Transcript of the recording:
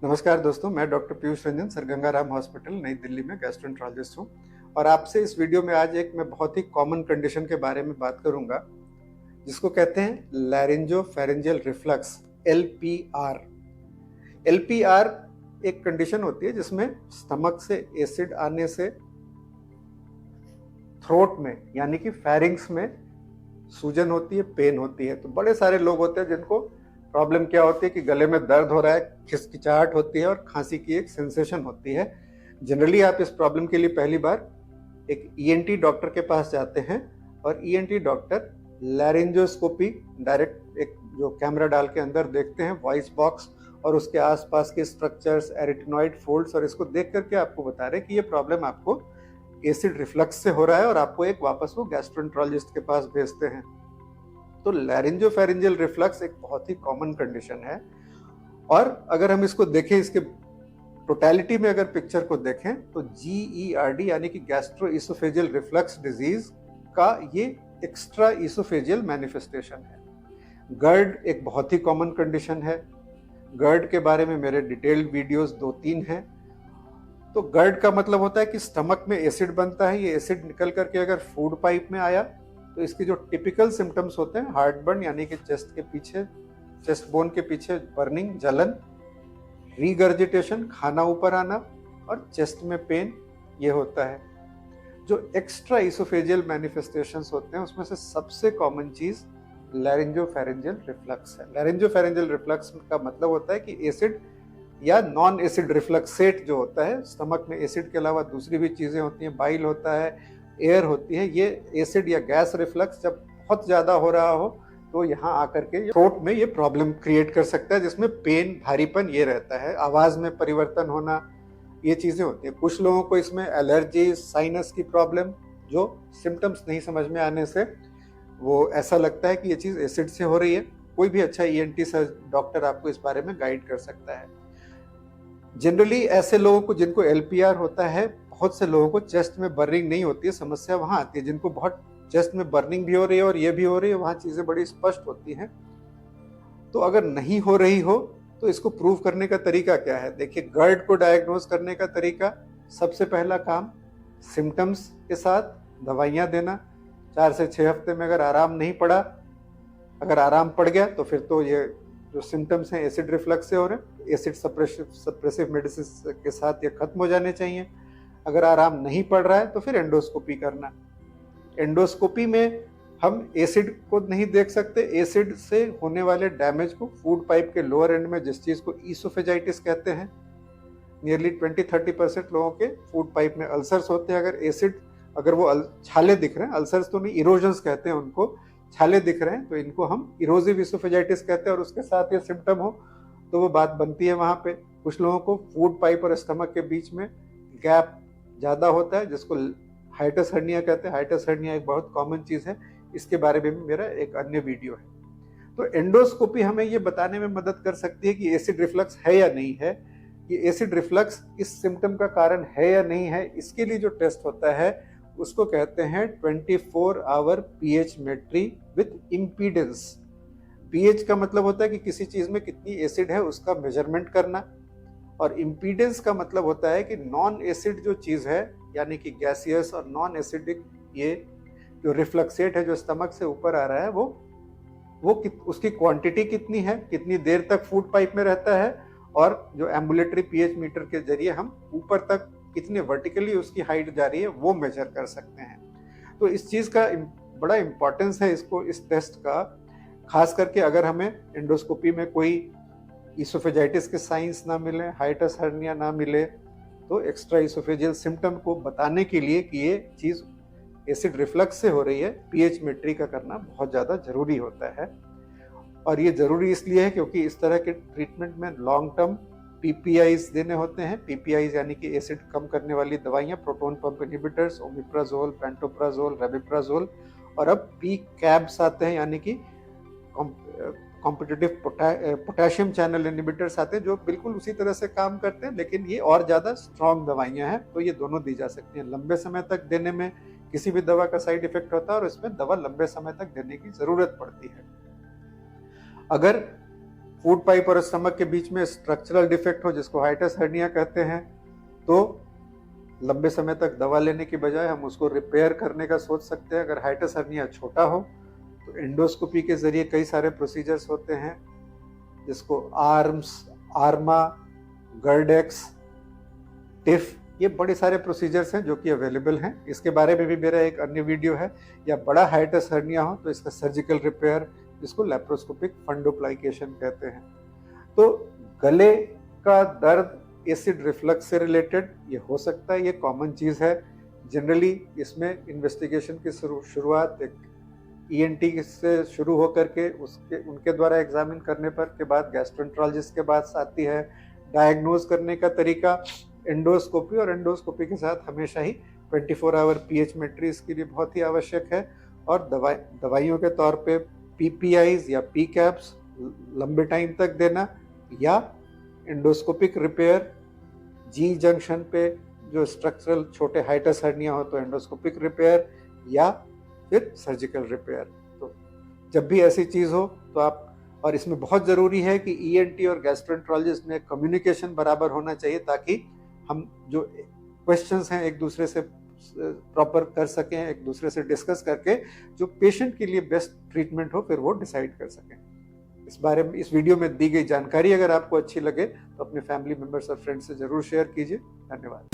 नमस्कार दोस्तों, मैं doctor Piyush Ranjan sir Gangaram hospital नई दिल्ली में गैस्ट्रोएंटरोलॉजिस्ट हूँ और आपसे इस वीडियो में आज एक मैं बहुत ही कॉमन कंडीशन के बारे में बात करूंगा जिसको कहते हैं लैरिंजोफैरिंजियल रिफ्लक्स LPR। LPR एक कंडीशन होती है जिसमें स्टमक से एसिड आने से थ्रोट में यानी कि फैरिंग्स में सूजन होती है, पेन होती है। तो बड़े सारे लोग होते हैं जिनको प्रॉब्लम क्या होती है कि गले में दर्द हो रहा है, खिचखिचाहट होती है और खांसी की एक सेंसेशन होती है। जनरली आप इस प्रॉब्लम के लिए पहली बार एक ENT डॉक्टर के पास जाते हैं और ENT डॉक्टर लैरिंजोस्कोपी डायरेक्ट एक जो कैमरा डाल के अंदर देखते हैं, वॉइस बॉक्स और उसके आसपास के स्ट्रक्चर्स, एरिटिनॉइड फोल्ड्स, और इसको देख करके आपको बता रहे हैं कि ये प्रॉब्लम आपको एसिड रिफ्लक्स से हो रहा है और आपको एक वापस वो गैस्ट्रोएंटरोलॉजिस्ट के पास भेजते हैं। तो लैरिंजोफैरिंजियल रिफ्लक्स एक बहुत ही कॉमन कंडीशन है और अगर हम इसको देखें, इसके टोटलिटी में अगर पिक्चर को देखें तो GERD यानी कि गैस्ट्रोइसोफेजियल रिफ्लक्स डिजीज का ये एक्स्ट्रा इसोफेजियल मैनिफेस्टेशन है। GERD एक बहुत ही कॉमन कंडीशन है। GERD के बारे में मेरे डिटेल्ड वीडियोस 2-3 हैं। तो GERD का मतलब होता है कि स्टमक में एसिड बनता है, ये एसिड निकल करके अगर फूड पाइप में आया तो इसके जो टिपिकल सिम्टम्स होते हैं, हार्ट बर्न यानी कि चेस्ट के पीछे, चेस्ट बोन के पीछे बर्निंग, जलन, रीगर्जिटेशन, खाना ऊपर आना और चेस्ट में पेन, ये होता है। जो एक्स्ट्रा इसोफेजियल मैनिफेस्टेशंस होते हैं उसमें से सबसे कॉमन चीज लैरिंजोफैरिंजियल रिफ्लक्स है। लैरिंजोफैरिंजियल रिफ्लक्स का मतलब होता है कि एसिड या नॉन एसिड रिफ्लक्सेट जो होता है, स्टमक में एसिड के अलावा दूसरी भी चीजें होती हैं, बाइल होता है, एयर होती है, ये एसिड या गैस रिफ्लक्स जब बहुत ज्यादा हो रहा हो तो यहाँ आकर के थ्रोट में ये प्रॉब्लम क्रिएट कर सकता है, जिसमें पेन, भारीपन ये रहता है, आवाज में परिवर्तन होना, ये चीजें होती है। कुछ लोगों को इसमें एलर्जी, साइनस की प्रॉब्लम, जो सिम्टम्स नहीं समझ में आने से वो ऐसा लगता है कि ये चीज एसिड से हो रही है। कोई भी अच्छा ENT डॉक्टर आपको इस बारे में गाइड कर सकता है। जनरली ऐसे लोगों को जिनको LPR होता है, बहुत से लोगों को चेस्ट में बर्निंग नहीं होती है। समस्या वहां आती है जिनको बहुत चेस्ट में बर्निंग भी हो रही है और ये भी हो रही है, वहां चीजें बड़ी स्पष्ट होती हैं। तो अगर नहीं हो रही हो तो इसको प्रूव करने का तरीका क्या है? देखिए, GERD को डायग्नोज करने का तरीका, सबसे पहला काम सिम्टम्स के साथ दवाइयां देना। 4 से 6 हफ्ते में अगर आराम नहीं पड़ा, अगर आराम पड़ गया तो फिर तो ये जो सिम्टम्स हैं एसिड रिफ्लक्स से हो रहे हैं, एसिड सप्रेसिव मेडिसिन के साथ ये खत्म हो जाने चाहिए। अगर आराम नहीं पड़ रहा है तो फिर एंडोस्कोपी करना। एंडोस्कोपी में हम एसिड को नहीं देख सकते, एसिड से होने वाले डैमेज को, फूड पाइप के लोअर एंड में जिस चीज को ईसोफेजाइटिस कहते हैं, नियरली 20-30% लोगों के फूड पाइप में अल्सर्स होते हैं। अगर वो छाले दिख रहे हैं, अल्सर्स तो नहीं, इरोजन्स कहते हैं उनको, छाले दिख रहे हैं तो इनको हम इरोजिव इसोफेजाइटिस कहते हैं और उसके साथ ये सिम्टम हो तो वो बात बनती है वहां पे। कुछ लोगों को फूड पाइप और स्टमक के बीच में गैप ज्यादा होता है जिसको हाइटस हर्निया कहते हैं। हाइटस हर्निया एक बहुत कॉमन चीज है, इसके बारे में भी मेरा एक अन्य वीडियो है। तो एंडोस्कोपी हमें ये बताने में मदद कर सकती है कि एसिड रिफ्लक्स है या नहीं है, ये एसिड रिफ्लक्स इस सिम्टम का कारण है या नहीं है। इसके लिए जो टेस्ट होता है उसको कहते हैं 24-hour pH-मेट्री विथ इम्पीडेंस। pH का मतलब होता है कि किसी चीज में कितनी एसिड है उसका मेजरमेंट करना, और इम्पीडेंस का मतलब होता है कि नॉन एसिड जो चीज है, यानी कि गैसियस और नॉन एसिडिक ये जो रिफ्लक्सेट है जो स्टमक से ऊपर आ रहा है, उसकी क्वांटिटी कितनी है, कितनी देर तक फूड पाइप में रहता है, और जो एम्बुलेटरी pH मीटर के जरिए हम ऊपर तक कितने वर्टिकली उसकी हाइट जा रही है वो मेजर कर सकते हैं। तो इस चीज का बड़ा इंपॉर्टेंस है इस टेस्ट का, खास करके अगर हमें एंडोस्कोपी में कोई इसोफेजाइटिस के साइंस ना मिले, हाइटस हर्निया ना मिले, तो एक्स्ट्रा इसोफेजियल सिम्टम को बताने के लिए कि ये चीज एसिड रिफ्लक्स से हो रही है, pH मेट्री का करना बहुत ज्यादा जरूरी होता है। और ये जरूरी इसलिए है क्योंकि इस तरह के ट्रीटमेंट में लॉन्ग टर्म PPIs देने होते हैं। PPIs यानी कि एसिड कम करने वाली दवाइयां, proton pump inhibitors, omeprazole, pantoprazole, rabeprazole, और अब PCABs आते हैं यानी कि कॉम्पिटिटिव पोटेशियम चैनल इनहिबिटर्स आते हैं, जो बिल्कुल उसी तरह से काम करते हैं, लेकिन ये और ज़्यादा स्ट्रॉन्ग दवाइयाँ हैं। तो ये दोनों दी जा सकती हैं। लंबे समय तक देने में किसी भी दवा का साइड इफेक्ट होता है और इसमें दवा लंबे समय तक देने की ज़रूरत पड़ती है। अगर फूड पाइप और स्टमक के बीच में स्ट्रक्चरल डिफेक्ट हो जिसको हाइटस हर्निया कहते हैं, तो लंबे समय तक दवा लेने की बजाय हम उसको रिपेयर करने का सोच सकते हैं। अगर हाइटस हर्निया छोटा हो तो एंडोस्कोपी के जरिए कई सारे प्रोसीजर्स होते हैं, जिसको आर्मा, गर्डेक्स, टिफ, ये बड़े सारे प्रोसीजर्स हैं जो कि अवेलेबल हैं। इसके बारे में भी मेरा एक अन्य वीडियो है। या बड़ा हाइटस हर्निया हो तो इसका सर्जिकल रिपेयर, जिसको लैप्रोस्कोपिक फंडोप्लाइकेशन कहते हैं। तो गले का दर्द एसिड रिफ्लक्स से रिलेटेड ये हो सकता है, ये कॉमन चीज़ है। जनरली इसमें इन्वेस्टिगेशन की शुरुआत एक ENT से शुरू होकर के उनके द्वारा एग्जामिन करने पर के बाद गैस्ट्रोएंटरोलॉजिस्ट के पास आती है। डायग्नोज करने का तरीका एंडोस्कोपी, और एंडोस्कोपी के साथ हमेशा ही 24 आवर pH-मेट्री इसके लिए बहुत ही आवश्यक है। और दवाइयों के तौर पे PPIs या PCAPs लंबे टाइम तक देना, या एंडोस्कोपिक रिपेयर G जंक्शन पे जो स्ट्रक्चरल छोटे हाइटस हर्निया हो तो एंडोस्कोपिक रिपेयर, या फिर सर्जिकल रिपेयर। तो जब भी ऐसी चीज़ हो तो आप, और इसमें बहुत ज़रूरी है कि ENT और गैस्ट्रोएंटरोलॉजिस्ट में कम्युनिकेशन बराबर होना चाहिए, ताकि हम जो क्वेश्चंस हैं एक दूसरे से प्रॉपर कर सकें, एक दूसरे से डिस्कस करके जो पेशेंट के लिए बेस्ट ट्रीटमेंट हो फिर वो डिसाइड कर सकें। इस बारे में इस वीडियो में दी गई जानकारी अगर आपको अच्छी लगे तो अपने फैमिली मेंबर्स और फ्रेंड्स से जरूर शेयर कीजिए। धन्यवाद।